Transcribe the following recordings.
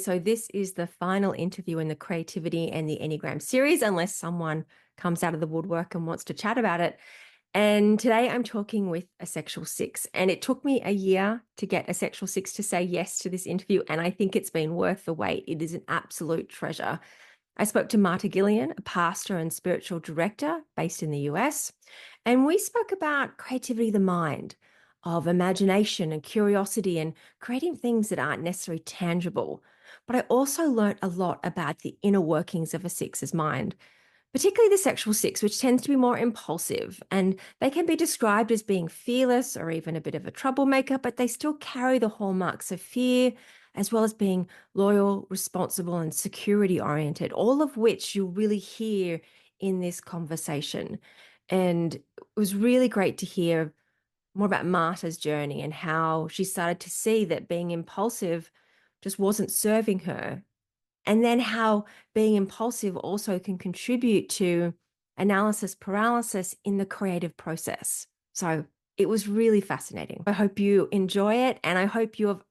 So this is the final interview in the Creativity and the Enneagram series, unless someone comes out of the woodwork and wants to chat about it. And today I'm talking with a sexual six. And it took me a year to get a sexual six to say yes to this interview. And I think it's been worth the wait. It is an absolute treasure. I spoke to Marta Gillilan, a pastor and spiritual director based in the US. And we spoke about creativity of the mind, of imagination and curiosity and creating things that aren't necessarily tangible. But I also learnt a lot about the inner workings of a six's mind, particularly the sexual six, which tends to be more impulsive. And they can be described as being fearless or even a bit of a troublemaker, but they still carry the hallmarks of fear, as well as being loyal, responsible, and security oriented, all of which you'll really hear in this conversation. And it was really great to hear more about Marta's journey and how she started to see that being impulsive just wasn't serving her. And then how being impulsive also can contribute to analysis paralysis in the creative process. So it was really fascinating. I hope you enjoy it. And I hope you have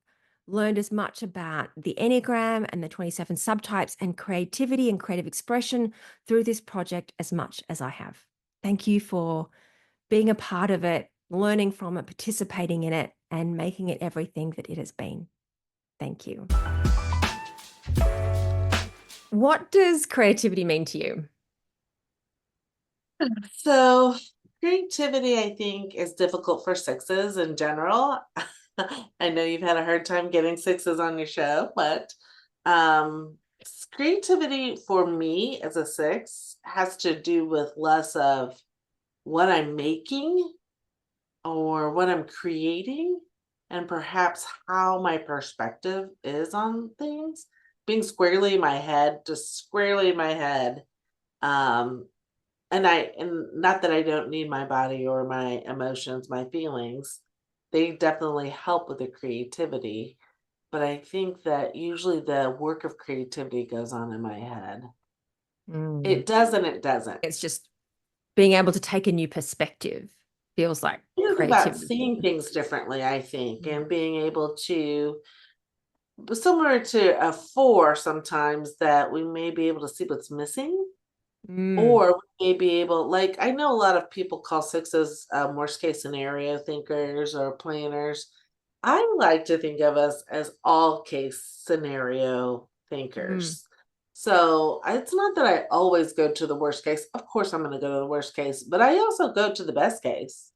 learned as much about the Enneagram and the 27 subtypes and creativity and creative expression through this project as much as I have. Thank you for being a part of it, learning from it, participating in it, and making it everything that it has been. Thank you. What does creativity mean to you? So creativity, I think, is difficult for sixes in general. I know you've had a hard time getting sixes on your show, but creativity for me as a six has to do with less of what I'm making or what I'm creating, and perhaps how my perspective is on things. Being squarely in my head, just squarely in my head. Um, and not that I don't need my body or my emotions, my feelings. They definitely help with the creativity. But I think that usually the work of creativity goes on in my head. Mm. It does and it doesn't. It's just being able to take a new perspective feels like It's about creativity. seeing things differently, I think, Mm. and being able to, similar to a four sometimes, that we may be able to see what's missing. Mm. Or we may be able, like, I know a lot of people call sixes worst case scenario thinkers or planners. I like to think of us as all case scenario Mm. thinkers. So it's not that I always go to the worst case. Of course, I'm going to go to the worst case, but I also go to the best case.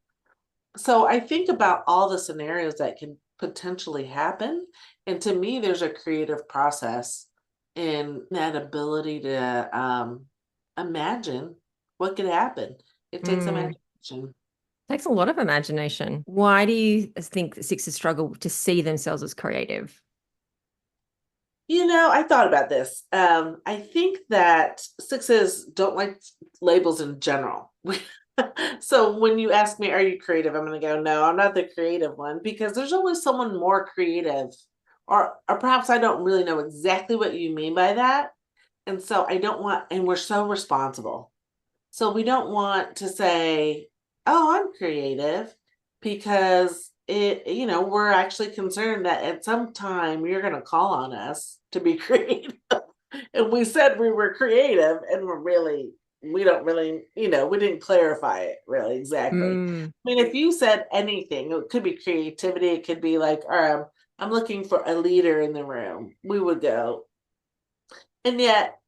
So I think about all the scenarios that can potentially happen. And to me, there's a creative process in that ability to imagine what could happen. It takes Mm. imagination. Takes a lot of imagination. Why do you think that sixes struggle to see themselves as creative? I thought about this. I think that sixes don't like labels in general. So when you ask me, are you creative? I'm going to go, no, I'm not the creative one, because there's always someone more creative. Or perhaps I don't really know exactly what you mean by that. And so I don't want, and we're so responsible. So we don't want to say, oh, I'm creative, because we're actually concerned that at some time you're going to call on us to be creative. And we said we were creative, and we don't really, we didn't clarify it really exactly. Mm. I mean, if you said anything, it could be creativity, it could be like, I'm looking for a leader in the room, we would go. And yet,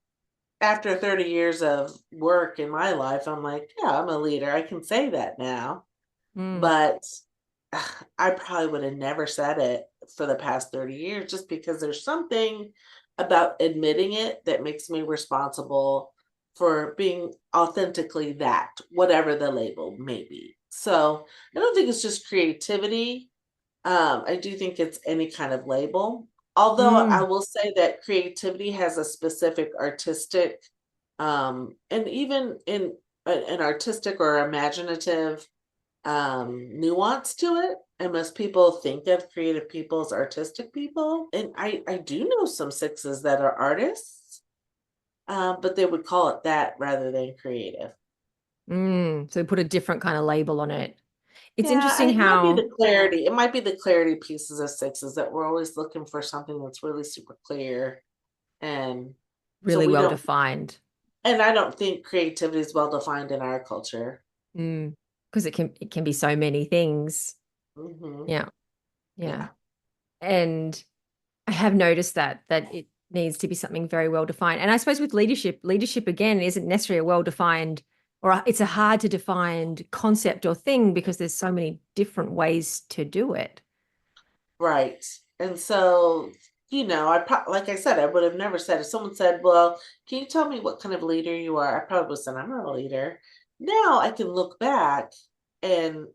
after 30 years of work in my life, I'm like, yeah, I'm a leader. I can say that now. Mm. But I probably would have never said it for the past 30 years, just because there's something about admitting it that makes me responsible for being authentically that, whatever the label may be. So I don't think it's just creativity. I do think it's any kind of label. Although I Mm. will say that creativity has a specific artistic, and even in an artistic or imaginative nuance to it. And most people think of creative people as artistic people. And I do know some sixes that are artists, but they would call it that rather than creative. Mm. So put a different kind of label on it. It's Yeah, and interesting it might be how the clarity. It might be the clarity pieces of sixes that we're always looking for something that's really super clear. And so really we well don't, defined. and I don't think creativity is well defined in our culture. Because it can be so many things. Hmm. Yeah. Yeah. Yeah. And I have noticed that it needs to be something very well defined. And I suppose with leadership again isn't necessarily a well defined or it's a hard to define concept or thing because there's so many different ways to do it. Right. And so, like I said, I would have never said if someone said, "Well, can you tell me what kind of leader you are?" I probably would have said, "I'm not a leader." Now I can look back, and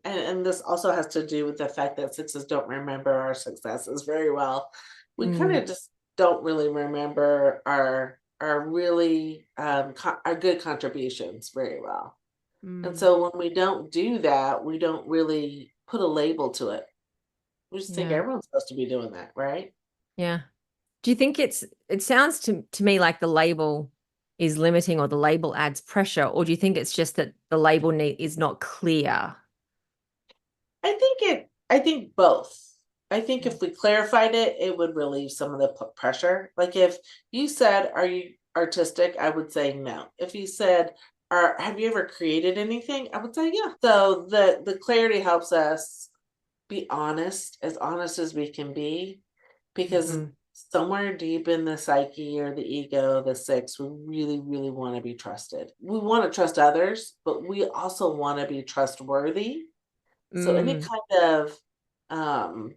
this also has to do with the fact that sixes don't remember our successes very well. We kind Mm, of just don't really remember our really our good contributions very well. And mm, so when we don't do that, we don't really put a label to it. We just think yeah. everyone's supposed to be doing that, right? Yeah. Do you think it sounds to me like the label is limiting or the label adds pressure, or do you think it's just that the label is not clear? I think both. I think Mm. if we clarified it, it would relieve some of the pressure. Like if you said, "Are you artistic?" I would say no. If you said, Have you ever created anything?" I would say yeah. So the clarity helps us be honest as we can be, because Hmm. somewhere deep in the psyche or the ego, the six, we really, really want to be trusted. We want to trust others, but we also want to be trustworthy. So any Mm, kind of um,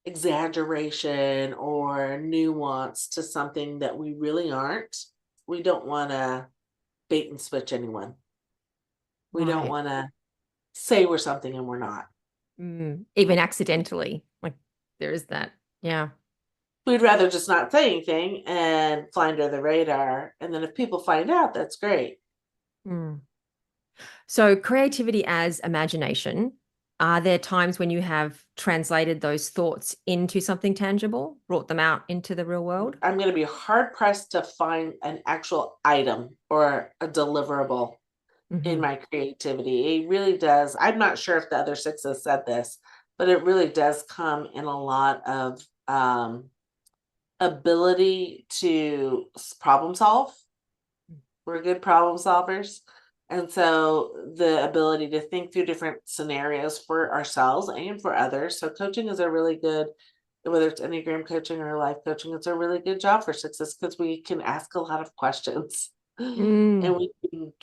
exaggeration or nuance to something that we really aren't, we don't want to bait and switch anyone. We don't right. want to say we're something and we're not. Even accidentally. Like there is that. Yeah. We'd rather just not say anything and fly under the radar. And then if people find out, that's great. Mm. So creativity as imagination. Are there times when you have translated those thoughts into something tangible, brought them out into the real world? I'm going to be hard pressed to find an actual item or a deliverable in Hmm. my creativity. It really does. I'm not sure if the other sixes said this, but it really does come in a lot of ability to problem solve. We're good problem solvers. And so the ability to think through different scenarios for ourselves and for others. So coaching is a really good, whether it's Enneagram coaching or life coaching, it's a really good job for sixes because we can ask a lot of questions. Mm,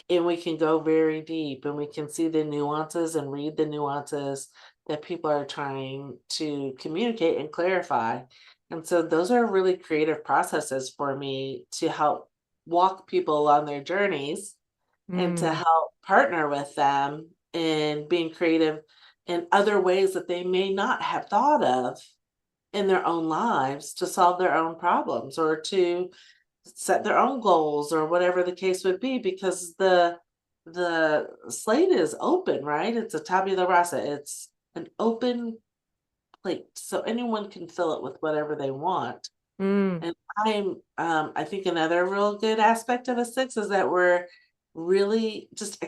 And we can go very deep and we can see the nuances and read the nuances that people are trying to communicate and clarify. And so those are really creative processes for me to help walk people along their journeys and to mm, help partner with them in being creative in other ways that they may not have thought of in their own lives to solve their own problems or to set their own goals or whatever the case would be, because the slate is open, right? It's a tabula rasa. It's an open plate, so anyone can fill it with whatever they want. mm, And I think another real good aspect of a six is that we're really just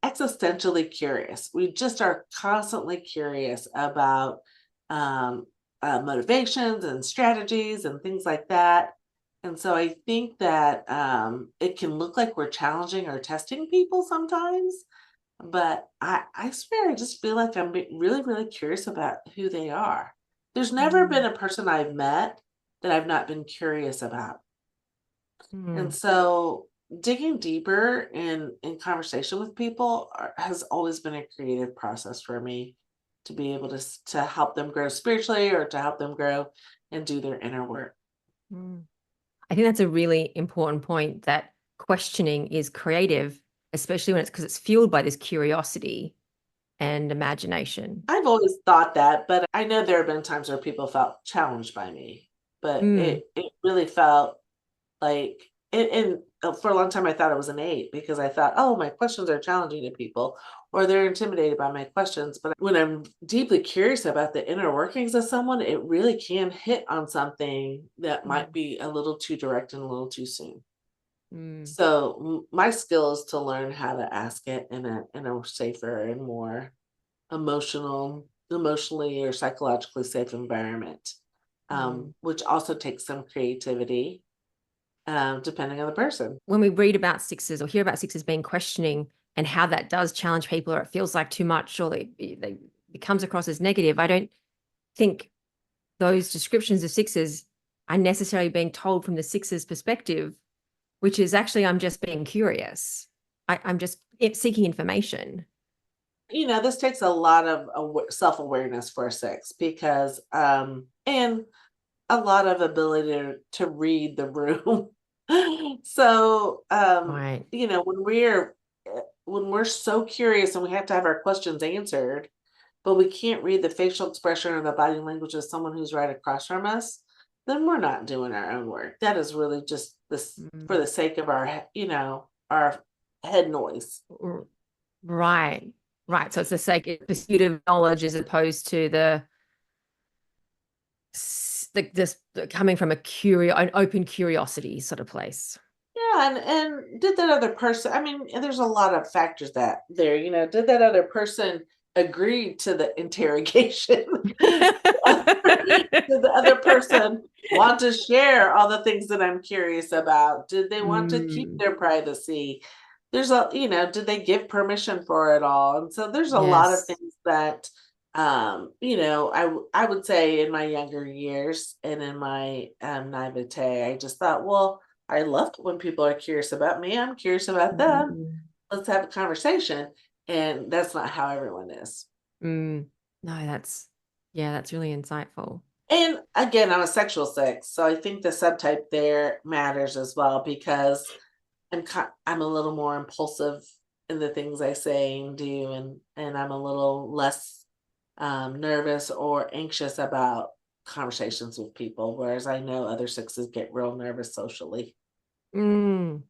existentially curious. We just are constantly curious about um, motivations and strategies and things like that. And so I think that it can look like we're challenging or testing people sometimes, but I swear I just feel like I'm really, really curious about who they are. There's never been mm, a person I've met that I've not been curious about. And mm, so digging deeper in conversation with people has always been a creative process for me to be able to help them grow spiritually or to help them grow and do their inner work. mm. I think that's a really important point that questioning is creative, especially when it's because it's fueled by this curiosity and imagination. I've always thought that, but I know there have been times where people felt challenged by me, but Mm, it really felt like, and for a long time, I thought it was an 8 because I thought, "Oh, my questions are challenging to people, or they're intimidated by my questions." But when I'm deeply curious about the inner workings of someone, it really can hit on something that might mm, be a little too direct and a little too soon. mm, So, my skill is to learn how to ask it in a safer and more, emotionally or psychologically safe environment, Mm. which also takes some creativity, depending on the person. When we read about sixes or hear about sixes being questioning and how that does challenge people, or it feels like too much, or it comes across as negative, I don't think those descriptions of sixes are necessarily being told from the sixes perspective, which is actually, I'm just being curious. I'm just seeking information. This takes a lot of self-awareness for a six because, and a lot of ability to read the room. So, Right. when we're so curious and we have to have our questions answered, but we can't read the facial expression or the body language of someone who's right across from us, then we're not doing our own work. That is really just this for Mm. the sake of our head noise. Right. Right. So it's the sake pursuit of knowledge as opposed to the coming from an open curiosity sort of place. Yeah, and did that other person, I mean, and there's a lot of factors that there, did that other person agree to the interrogation? Did the other person want to share all the things that I'm curious about? Did they want to keep Mm, their privacy? Did they give permission for it all? And so there's a lot of yes. things that, I would say in my younger years and in my naivete, I just thought, well, I love it when people are curious about me. I'm curious about them. Mm, Let's have a conversation. And that's not how everyone is. mm. No, that's really insightful. And again, I'm a sexual six, so I think the subtype there matters as well because I'm a little more impulsive in the things I say and do, and I'm a little less nervous or anxious about conversations with people, whereas I know other sixes get real nervous socially. Mm.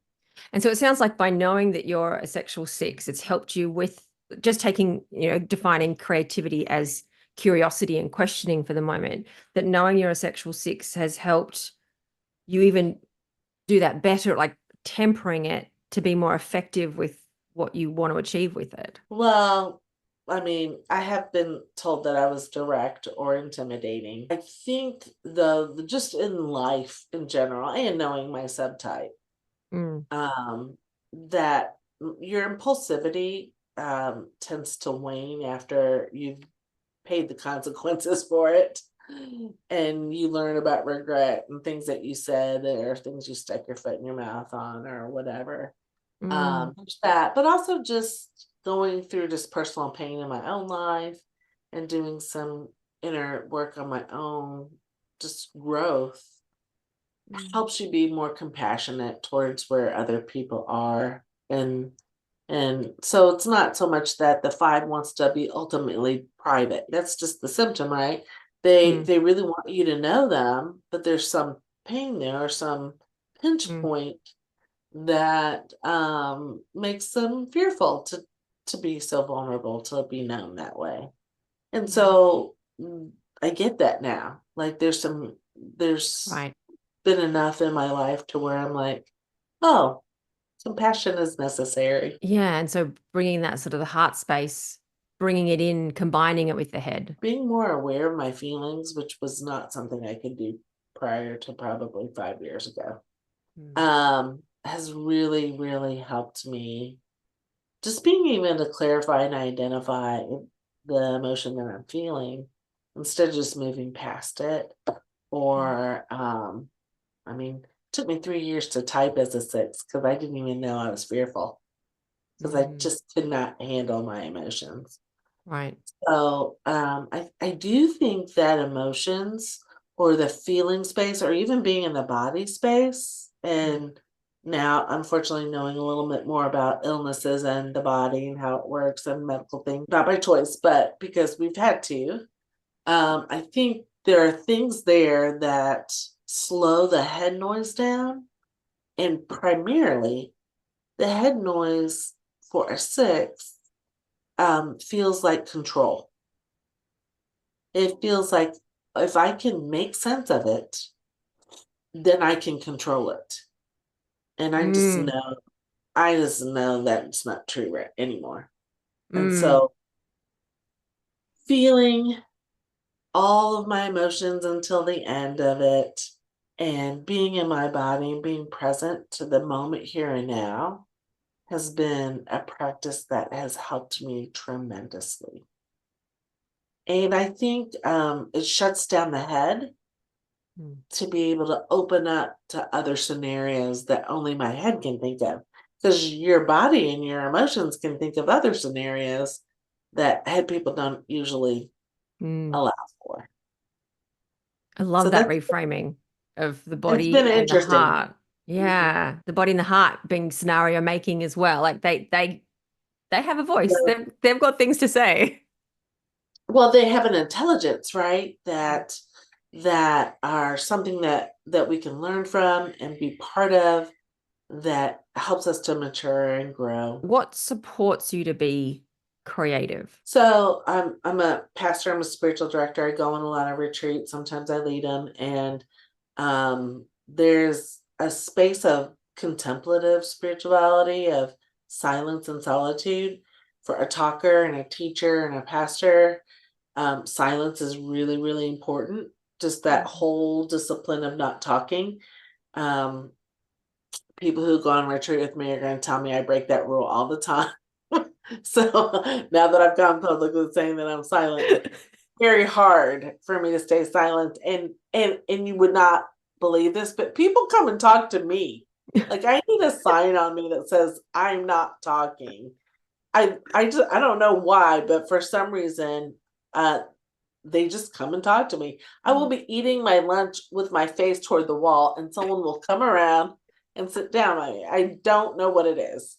And so it sounds like by knowing that you're a sexual six, it's helped you with just defining creativity as curiosity and questioning for the moment, that knowing you're a sexual six has helped you even do that better, like tempering it to be more effective with what you want to achieve with it. Well, I mean, I have been told that I was direct or intimidating. I think just in life in general and knowing my subtype, Mm, that your impulsivity tends to wane after you've paid the consequences for it. And you learn about regret and things that you said or things you stuck your foot in your mouth on or whatever. mm, There's that, but also just going through just personal pain in my own life and doing some inner work on my own, just growth mm, helps you be more compassionate towards where other people are. And so it's not so much that the five wants to be ultimately private. That's just the symptom, right? They mm, they really want you to know them, but there's some pain there or some pinch mm, point that makes them fearful to be so vulnerable, to be known that way. And mm. so I get that now. Like there's Right. been enough in my life to where I'm like, oh, compassion is necessary. Yeah. And so bringing that sort of the heart space, bringing it in, combining it with the head. Being more aware of my feelings, which was not something I could do prior to probably 5 years ago, Mm, has really, really helped me. Just being able to clarify and identify the emotion that I'm feeling instead of just moving past it. mm, Or, I mean, it took me 3 years to type as a six because I didn't even know I was fearful because I mm. just could not handle my emotions. Right. So, I do think that emotions or the feeling space or even being in the body space, Mm, and now unfortunately knowing a little bit more about illnesses and the body and how it works and medical things, not by choice, but because we've had to, I think there are things there that slow the head noise down, and primarily the head noise for a six, feels like control. It feels like if I can make sense of it, then I can control it. And mm, I just know that it's not true anymore. And mm. so feeling all of my emotions until the end of it and being in my body and being present to the moment here and now has been a practice that has helped me tremendously. And I think it shuts down the head Mm. to be able to open up to other scenarios that only my head can think of. Because your body and your emotions can think of other scenarios that head people don't usually Mm. allow for. I love So that that's reframing of the it's body been and the interesting. heart. Yeah, the body and the heart being scenario making as well. Like they have a voice. They've got things to say. Well, they have an intelligence, right? That are something that we can learn from and be part of that helps us to mature and grow. What supports you to be creative? So I'm a pastor, I'm a spiritual director. I go on a lot of retreats. Sometimes I lead them, and there's a space of contemplative spirituality, of silence and solitude for a talker and a teacher and a pastor. Silence is really, really important. Just that whole discipline of not talking. Um, People who go on retreat with me are going to tell me I break that rule all the time. So now that I've gone public with saying that I'm silent, very hard for me to stay silent. And you would not believe this, but people come and talk to me. Like I need a sign on me that says I'm not talking. I don't know why, but for some reason, uh, they just come and talk to me. I will be eating my lunch with my face toward the wall, and someone will come around and sit down on me. I don't know what it is.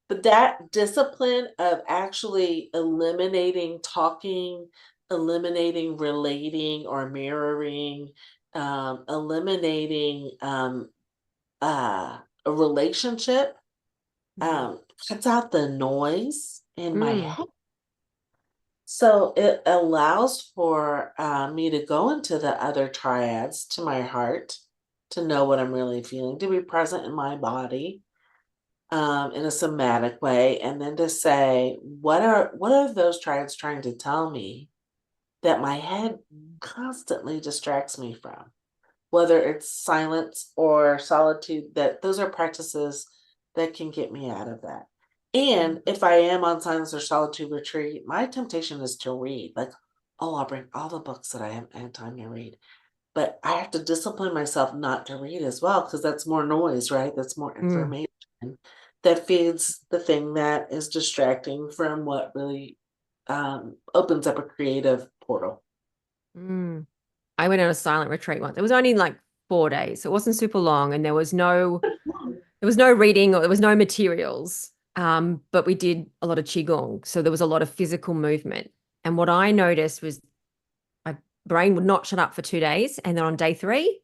But that discipline of actually eliminating talking, eliminating relating or mirroring, eliminating a relationship, Mm. cuts out the noise in my Mm. head. So it allows for me to go into the other triads, to my heart, to know what I'm really feeling, to be present in my body in a somatic way, and then to say, what are those triads trying to tell me that my head constantly distracts me from? Whether it's silence or solitude, that those are practices that can get me out of that. And if I am on silence or solitude retreat, my temptation is to read. Like, oh, I'll bring all the books that I haven't had time to read. But I have to discipline myself not to read as well, because that's more noise, right? That's more Mm. information that feeds the thing that is distracting from what really opens up a creative portal. Mm. I went on a silent retreat once. It was only like 4 days. So it wasn't super long, and there was no reading or there was no materials. But we did a lot of qigong, so there was a lot of physical movement. And what I noticed was my brain would not shut up for 2 days, and then on day three,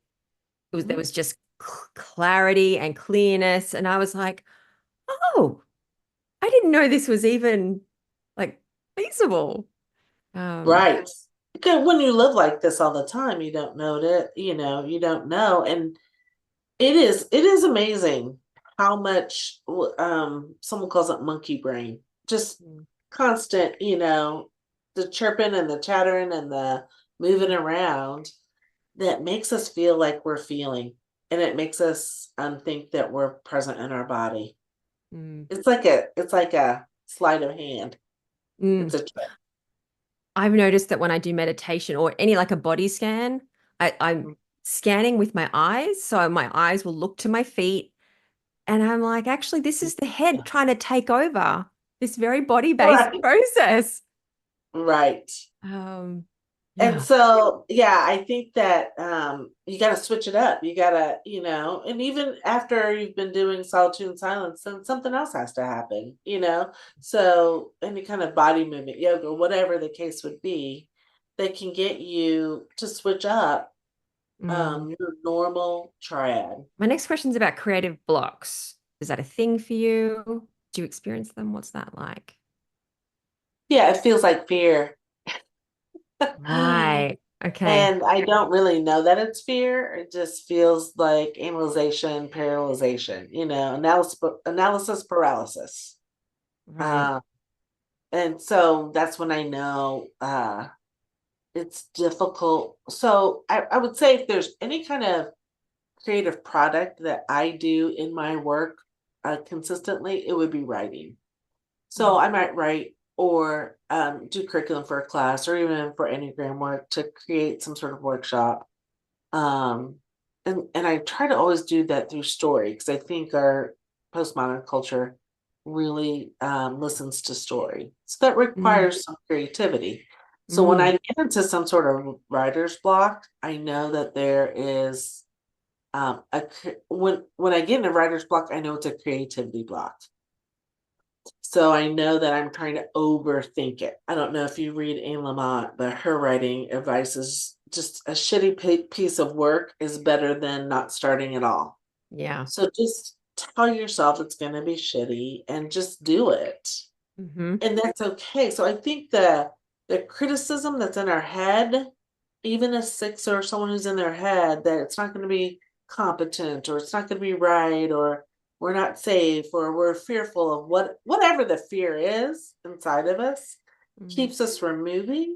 there Mhm. was just clarity and clearness, and I was like, oh, I didn't know this was even like feasible. Um, Right. Because when you live like this all the time, you don't know that, you don't know. And it is amazing how much someone calls it monkey brain. Just constant, the chirping and the chattering and the moving around that makes us feel like we're feeling. And it makes us think that we're present in our body. mm, It's like a sleight of hand. It's mm. a trick. I've noticed that when I do meditation or any like a body scan, I'm scanning with my eyes. So my eyes will look to my feet. And I'm like, actually, this is the head trying to take over this very body-based Right. process. Right. Um, And yeah. so, yeah, I think that you got to switch it up. You got to, and even after you've been doing solitude and silence, then something else has to happen. So, any kind of body movement, yoga, whatever the case would be, that can get you to switch up Mm. your normal triad. My next question is about creative blocks. Is that a thing for you? Do you experience them? What's that like? Yeah, it feels like fear. Right. Okay. And I don't really know that it's fear. It just feels like analyzation, paralyzation, analysis paralysis. Right. Uh, And so that's when I know it's difficult. So I would say if there's any kind of creative product that I do in my work consistently, it would be writing. So I might write or do curriculum for a class or even for Enneagram work to create some sort of workshop. Um, and I try to always do that through story because I think our postmodern culture really listens to story. So that Mm, requires some creativity. So when I mm, get into some sort of writer's block, I know that there is when I get in a writer's block, I know it's a creativity block. So I know that I'm trying to overthink it. I don't know if you read Anne Lamott, but her writing advice is just a shitty piece of work is better than not starting at all. yeah. So just tell yourself it's going to be shitty and just do it. Hmm. And that's okay. So I think the criticism that's in our head, even a six or someone who's in their head, that it's not going to be competent or it's not going to be right or we're not safe or we're fearful of whatever the fear is inside of us Mm. keeps us from moving.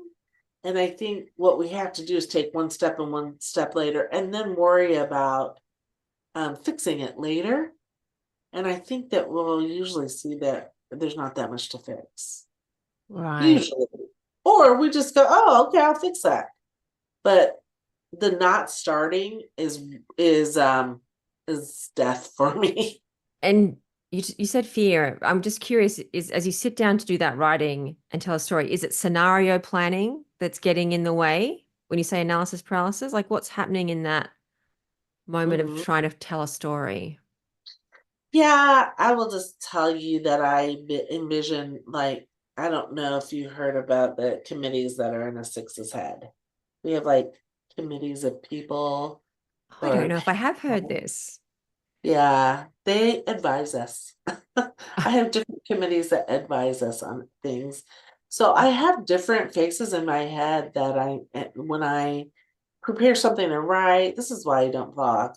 And I think what we have to do is take one step and one step later and then worry about fixing it later. And I think that we'll usually see that there's not that much to fix. Right. Usually. Or we just go, oh, okay, I'll fix that. But the not starting is death for me. And you said fear. I'm just curious, is as you sit down to do that writing and tell a story, is it scenario planning that's getting in the way when you say analysis paralysis? Like what's happening in that moment of Mhm. trying to tell a story? Yeah, I will just tell you that envision like I don't know if you heard about the committees that are in a six's head. We have like committees of people I don't or know if I have heard this. yeah, they advise us. I have different committees that advise us on things. So I have different faces in my head that when I prepare something to write, this is why I don't blog,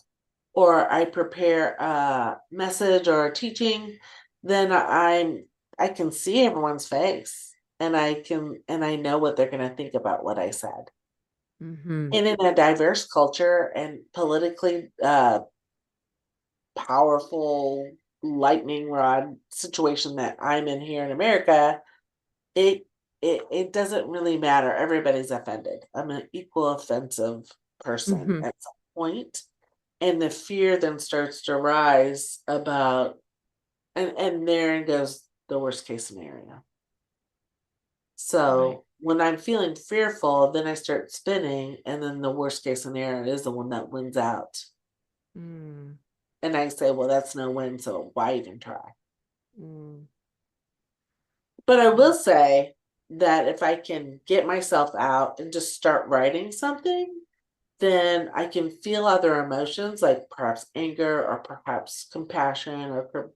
or I prepare a message or a teaching, then I can see everyone's face and I know what they're going to think about what I said. Mm-hmm. And in a diverse culture and politically powerful lightning rod situation that I'm in here in America, it it doesn't really matter. Everybody's offended. I'm an equal offensive person Mm-hmm. at some point, and the fear then starts to rise about and there goes the worst case scenario. Right. So when I'm feeling fearful, then I start spinning, and then the worst case scenario is the one that wins out. Mm, And I say, well, that's no win, so why even try? mm, But I will mm, say that if I can get myself out and just start writing something, then I can feel other emotions like perhaps anger or perhaps compassion or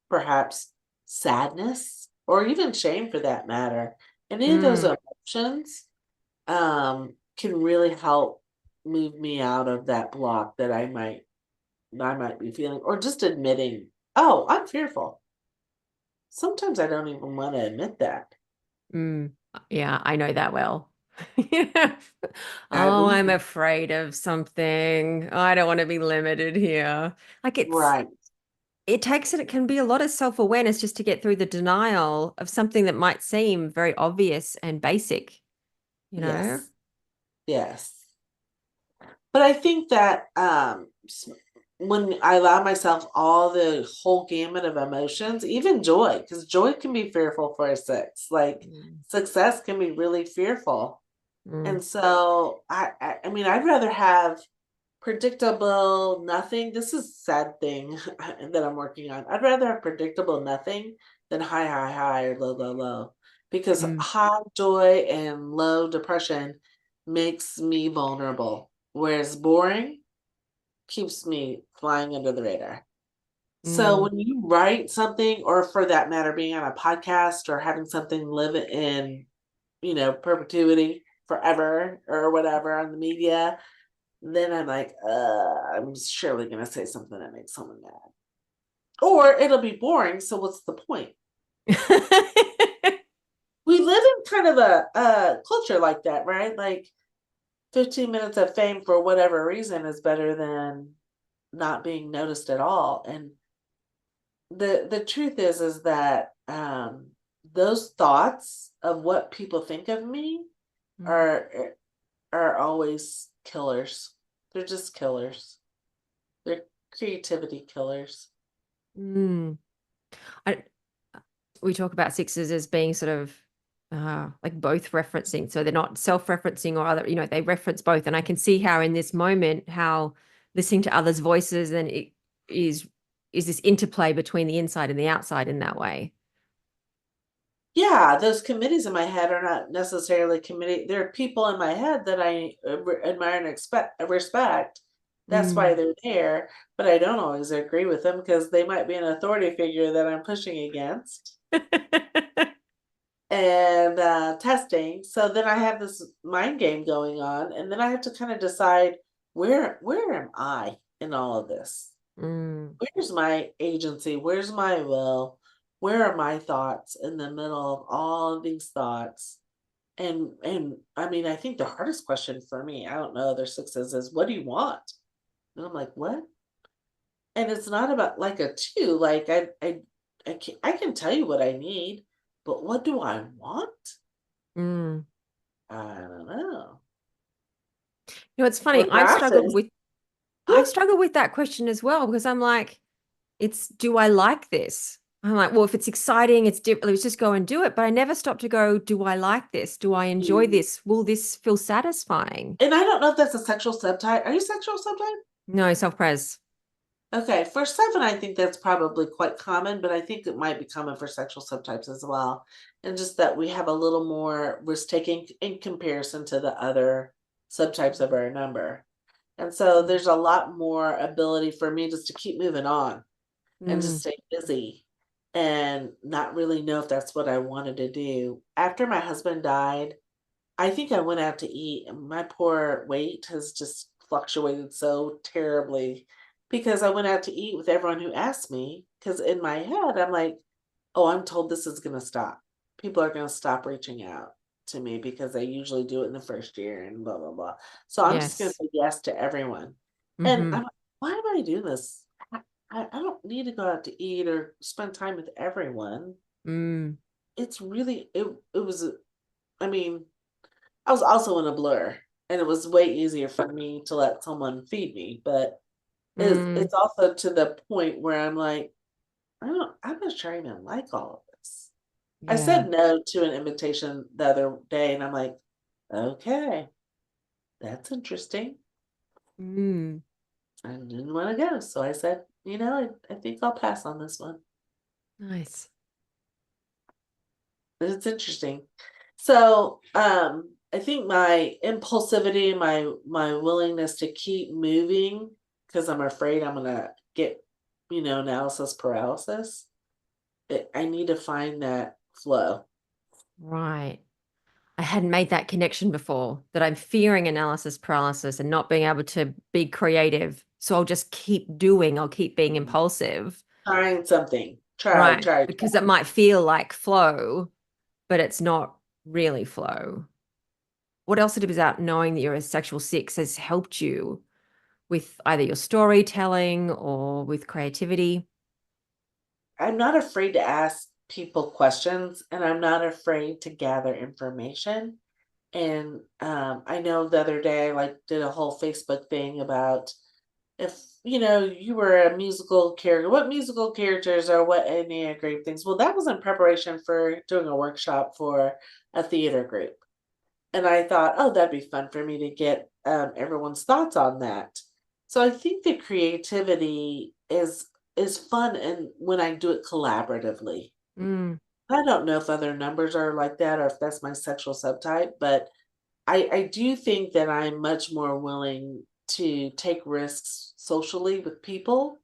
perhaps sadness or even shame for that matter. Any of those mm. emotions can really help move me out of that block that I might be feeling or just admitting, oh, I'm fearful. Sometimes I don't even want to admit that. Mm. Yeah, I know that well. Yeah. I Oh, believe I'm afraid of something. I don't want to be limited here. Like right. it can be a lot of self-awareness just to get through the denial of something that might seem very obvious and basic, you know? Yes. Yes. But I think that when I allow myself all the whole gamut of emotions, even joy, because joy can be fearful for a six. Like Mm, success can be really fearful. mm, And so I mean, I'd rather have predictable nothing. This is a sad thing that I'm working on. I'd rather have predictable nothing than high, high, high or low, low, low. Because mm, high joy and low depression makes me vulnerable. Whereas boring keeps me flying under the radar. So mm, when you write something, or for that matter, being on a podcast or having something live in, perpetuity forever or whatever on the media, then I'm like, I'm surely gonna say something that makes someone mad. Or it'll be boring, so what's the point? mm. we live in kind of a culture like that, right? Like 15 minutes of fame for whatever reason is better than not being noticed at all. And the truth is that those thoughts of what people think of me Mm. are are always killers. They're just killers. They're creativity killers. Mm. I, we talk about sixes as being sort of like both referencing. So they're not self-referencing or other, they reference both. And I can see how in this moment, how listening to others' voices and it is this interplay between the inside and the outside in that way. Yeah, those committees in my head are not necessarily committee. There are people in my head that I admire and respect. That's why Mm. they're there, but I don't always agree with them because they might be an authority figure that I'm pushing against and testing. So then I have this mind game going on, and then I have to kind of decide where am I in all of this? Mm. Where's my agency? Where's my will? Where are my thoughts in the middle of all of these thoughts? And I mean, I think the hardest question for me, I don't know other sixes, is what do you want? And I'm like, what? And it's not about like a two, like I can tell you what I need, but what do I want? Mm. I don't know. It's funny. We're passions. I've struggled with that question as well because I'm like, it's do I like this? I'm like, well, if it's exciting, it's different. Let's just go and do it. But I never stop to go, do I like this? Do I enjoy this? Will this feel satisfying? And I don't know if that's a sexual subtype. Are you sexual subtype? No, self-pres. Okay, for seven, I think that's probably quite common, but I think it might be common for sexual subtypes as well. And just that we have a little more risk taking in comparison to the other subtypes of our number. And so Mm. there's a lot more ability for me just to keep moving on and just Mm. stay busy and not really know if that's what I wanted to do. After my husband died, I think I went out to eat, and my poor weight has just fluctuated so terribly because I went out to eat with everyone who asked me. Because in my head, I'm like, oh, I'm told this is going to stop. People are going to stop reaching out to me because they usually do it in the first year and blah, blah, blah. So I'm just going to Yes. say yes to everyone. And Mm-hmm. I'm like, why am I doing this? I don't need to go out to eat or spend time with everyone. Mm. It's really, it was, I mean, I was also in a blur, and it was way easier for me to let someone feed me. But Mm. it's also to the point where I'm like, I'm not sure I even like all of this. I Yeah. said no to an invitation the other day, and I'm like, okay, that's interesting. Mm. I didn't want to go, so I said, I think I'll pass on this one. Nice. But it's interesting. So, I think my impulsivity, my willingness to keep moving because I'm afraid I'm gonna get, analysis paralysis. I need to find that flow. Right. I hadn't made that connection before that I'm fearing analysis paralysis and not being able to be creative. So I'll just keep doing, I'll keep being impulsive. Find something. Try, Right. try, Because it might feel like flow, but it's not really flow. What else it is about knowing that you're a sexual six has helped you with either your storytelling or with creativity? I'm not afraid to ask people questions, and I'm not afraid to gather information. And I know the other day I like did a whole Facebook thing about if you were a musical character, what musical characters or what Enneagram things. Well, that was in preparation for doing a workshop for a theater group. And I thought, oh, that'd be fun for me to get everyone's thoughts on that. So I think the creativity is fun and when I do it collaboratively. Mm. I don't know if other numbers are like that or if that's my sexual subtype, but I do think that I'm much more willing to take risks socially with people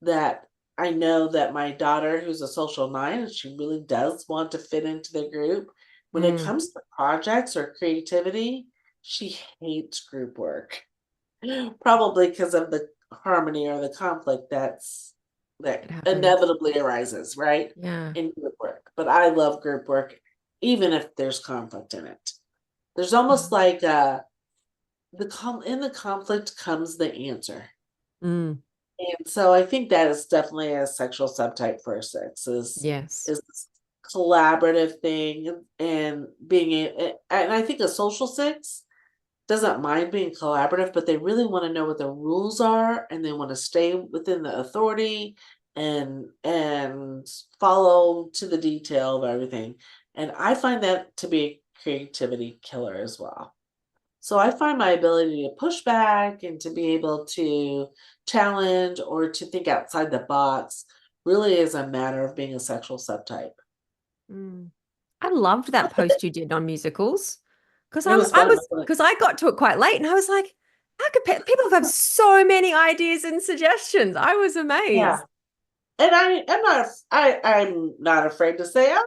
that I know that my daughter, who's a social nine, she really does want to fit into the group. When it Mm. comes to projects or creativity, she hates group work. Probably because of the harmony or the conflict It that happens. inevitably arises, right? Yeah. In group work. But I love group work even if there's conflict in it. There's almost Mm. like in the conflict comes the answer. Mm. And so I think that is definitely a sexual subtype for a six Yes. is this collaborative thing and and I think a social six doesn't mind being collaborative, but they really want to know what the rules are and they want to stay within the authority and follow to the detail of everything. And I find that to be a creativity killer as well. So I find my ability to push back and to be able to challenge or to think outside the box really is a matter of being a sexual subtype. Mm. I loved that post you did on musicals because It was I fun. was because I got to it quite late and I was like, how could people have so many ideas and suggestions? I was Yeah. amazed. And I'm not afraid to say I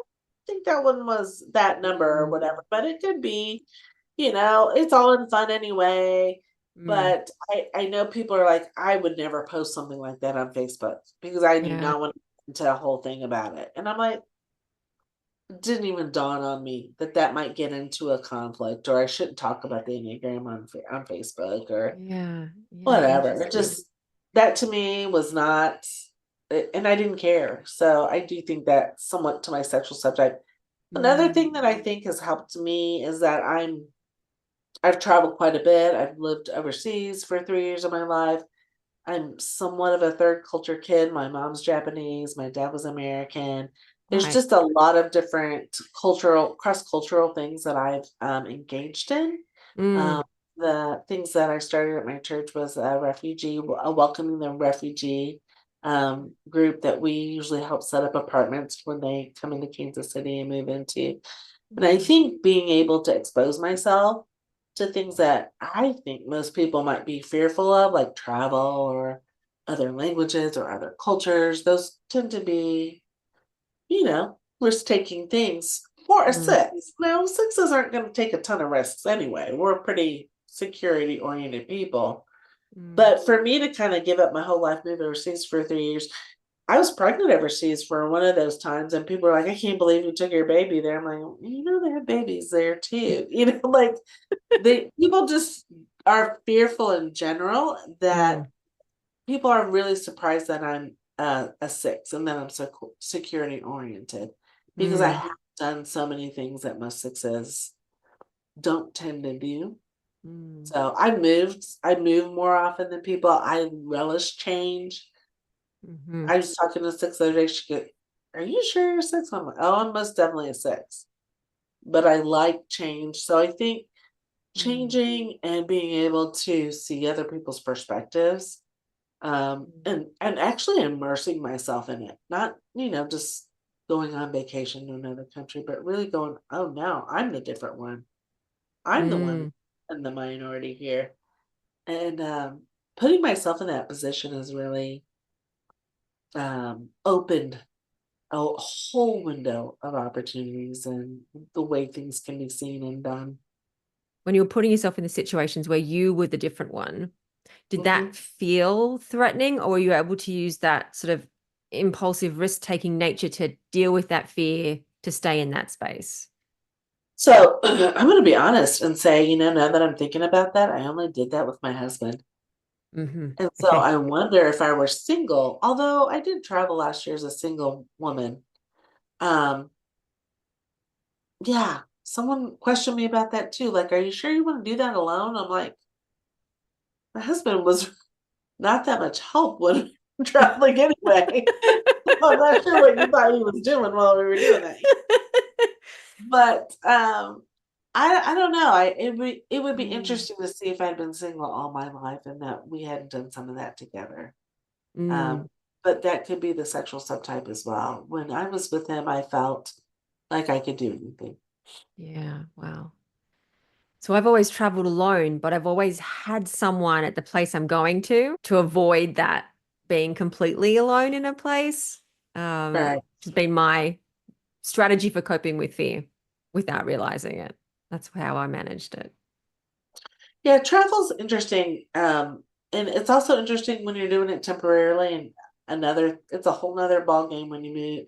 think that one was that number or Mm. whatever, but it could be, it's all in fun anyway. Mm. But I know people are like, I would never post something like that on Facebook because I do Yeah. not want to get into a whole thing about it. And I'm like, it didn't even dawn on me that that might get into a conflict or I shouldn't talk about the Enneagram on Facebook or Yeah. Yeah. whatever. It Interesting. just that to me was not, and I didn't care. So I do think that somewhat to my sexual subject. Another Mm. thing that I think has helped me is that I've traveled quite a bit. I've lived overseas for 3 years of my life. I'm somewhat of a third culture kid. My mom's Japanese, my dad was American. There's Right. just a lot of different cross-cultural things that I've engaged in. Um, Mm. the things that I started at my church was a welcoming the refugee group that we usually help set up apartments when they come into Kansas City and move into. And I Mm. think being able to expose myself to things that I think most people might be fearful of, like travel or other languages or other cultures, those tend to be, risk-taking things for a Mm. six. Now, sixes aren't going to take a ton of risks anyway. We're pretty security-oriented people. Mm. But for me to kind of give up my whole life, move overseas for 3 years, I was pregnant overseas for one of those times, and people were like, I can't believe you took your baby there. I'm like, they have babies there too. Like people just are fearful in general that Mm. people are really surprised that I'm a six and that I'm so security oriented because I Mm. have done so many things that most sixes don't tend to do. Mm. So I move more often than people. I relish change. Mhm. I was talking to six the other day. She goes, are you sure you're six? I'm like, oh, I'm most definitely a six. But I like change. So I think Mm. changing and being able to see other people's perspectives, Mm. and actually immersing myself in it, not, just going on vacation to another country, but really going, oh no, I'm the different one. I'm the one Mm. in the minority here. And putting myself in that position has really opened a whole window of opportunities and the way things can be seen and done. When you were putting yourself in the situations where you were the different one, did that Mhm. feel threatening, or were you able to use that sort of impulsive risk-taking nature to deal with that fear to stay in that space? So I'm going to be honest and say, now that I'm thinking about that, I only did that with my husband. And so Okay. I wonder if I were single, although I did travel last year as a single woman. Um, yeah, someone questioned me about that too. Like, are you sure you want to do that alone? I'm like, my husband was not that much help when traveling anyway. I'm not sure what you thought he was doing while we were doing that. But I don't know. It would be Mm. interesting to see if I'd been single all my life and that we hadn't done some of that together. Mm. But that could be the sexual subtype as well. When I was with him, I felt like I could do anything. Yeah. Wow. So I've always traveled alone, but I've always had someone at the place I'm going to avoid that being completely alone in a place. Right. It's been my strategy for coping with fear without realizing it. That's how I managed it. Yeah, travel's interesting. And it's also interesting when you're doing it temporarily and it's a whole nother ball game when you move.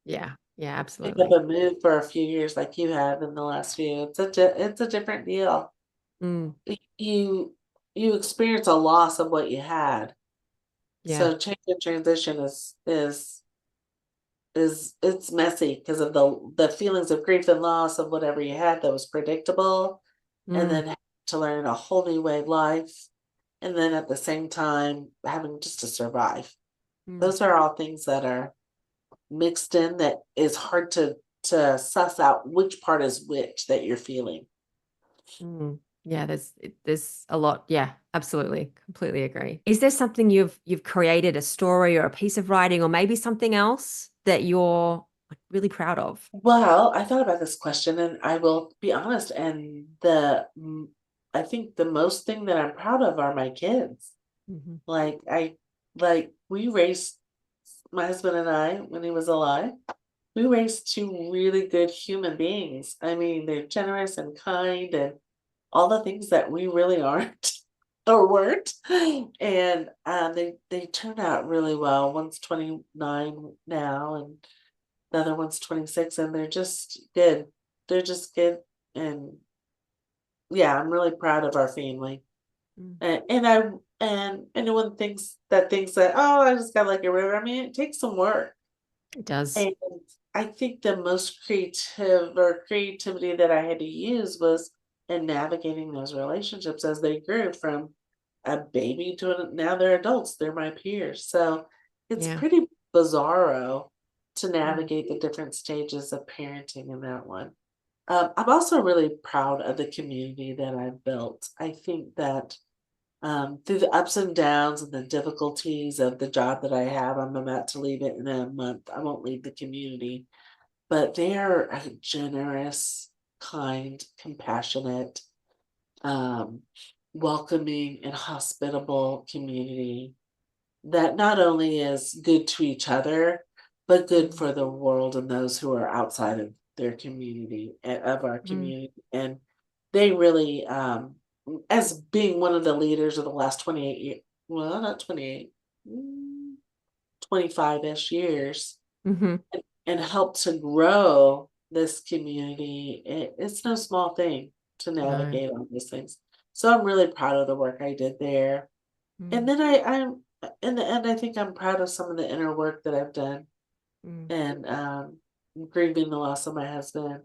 Yeah. Yeah, Pick up absolutely. and move for a few years like you have in the last few. It's a different deal. Mm, You you experience a loss of what you had. yeah. So change and transition is it's messy because of the feelings of grief and loss of whatever you had that was predictable, and Mm, then to learn a whole new way of life, and then at the same time having just to survive. mm, Those are all things that are mixed in that is hard to suss out which part is which that you're feeling. mm. Yeah, there's a lot. Yeah, absolutely. Completely agree. Is there something you've created, a story or a piece of writing or maybe something else that you're like really proud of? Well, I thought about this question and I will be honest, and I think the most thing that I'm proud of are my kids. Hmm. Like we raised my husband and I when he was alive. We raised two really good human beings. I mean, they're generous and kind and all the things that we really aren't or weren't. And they turned out really well. One's 29 now and the other one's 26, and they're just good. They're just good. And yeah, I'm really proud of our family. Mm. And I and anyone thinks that, oh, I just got like a river. I mean, it takes some work. It does. And I think the most creativity that I had to use was in navigating those relationships as they grew from a baby to now they're adults, they're my peers. So it's Yeah. pretty bizarro to Mm, navigate the different stages of parenting in that one. I'm also really proud of the community that I've built. I think that through the ups and downs and the difficulties of the job that I have, I'm about to leave it in a month. I won't leave the community, but they are a generous, kind, compassionate, um, welcoming, and hospitable community that not only is good to each other, but good mm, for the world and those who are outside of their community, of our mm, community. And they really, as being one of the leaders of the last 28 years, well, not 28, 25-ish years, hmm. and help to grow this community, it's no small thing to No. navigate all these things. So I'm really proud of the work I did there. And Mm, then I'm in the end, I think I'm proud of some of the inner work that I've done mm. and grieving the loss of my husband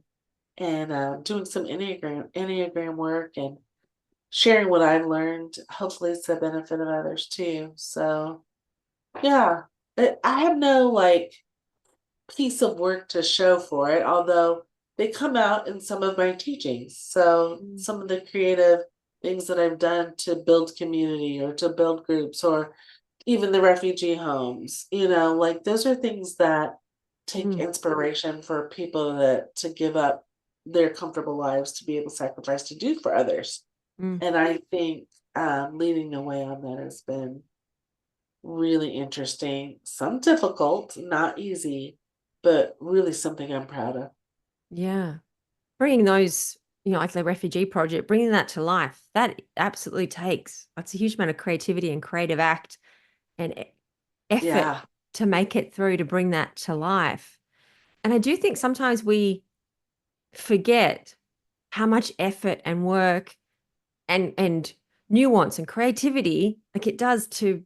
and doing some Enneagram work and sharing what I've learned. Hopefully, it's the benefit of others too. So, yeah, I have no like piece of work to show for it, although they come out in some of my teachings. So, Mm, some of the creative things that I've done to build community or to build groups or even the refugee homes, like those are things that take mm, inspiration for people to give up their comfortable lives to be able to sacrifice to do for others. mm. And I think leading the way on that has been really interesting, some difficult, not easy, but really something I'm proud of. Yeah. Bringing those, like the refugee project, bringing that to life, that absolutely that's a huge amount of creativity and creative act and effort Yeah. to make it through to bring that to life. And I do think sometimes we forget how much effort and work and nuance and creativity like it does to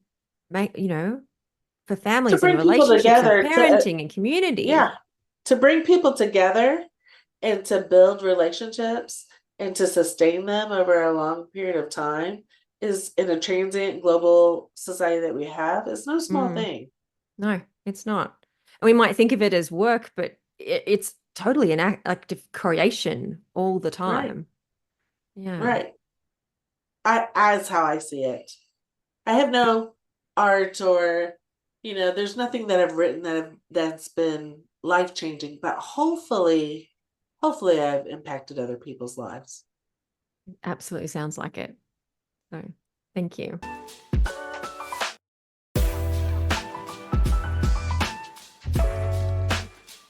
make, for To families and bring people relationships and together parenting and community. yeah, to bring people together and to build relationships and to sustain them over a long period of time is in a transient global society that we have is no small Mm, thing. no, it's not. And we might think of it as work, but it's totally an active creation all the Right. time. Yeah. Right. As how I see it. I have no art or there's nothing that I've written that's been life changing, but hopefully I've impacted other people's lives. Absolutely sounds like it. So thank you.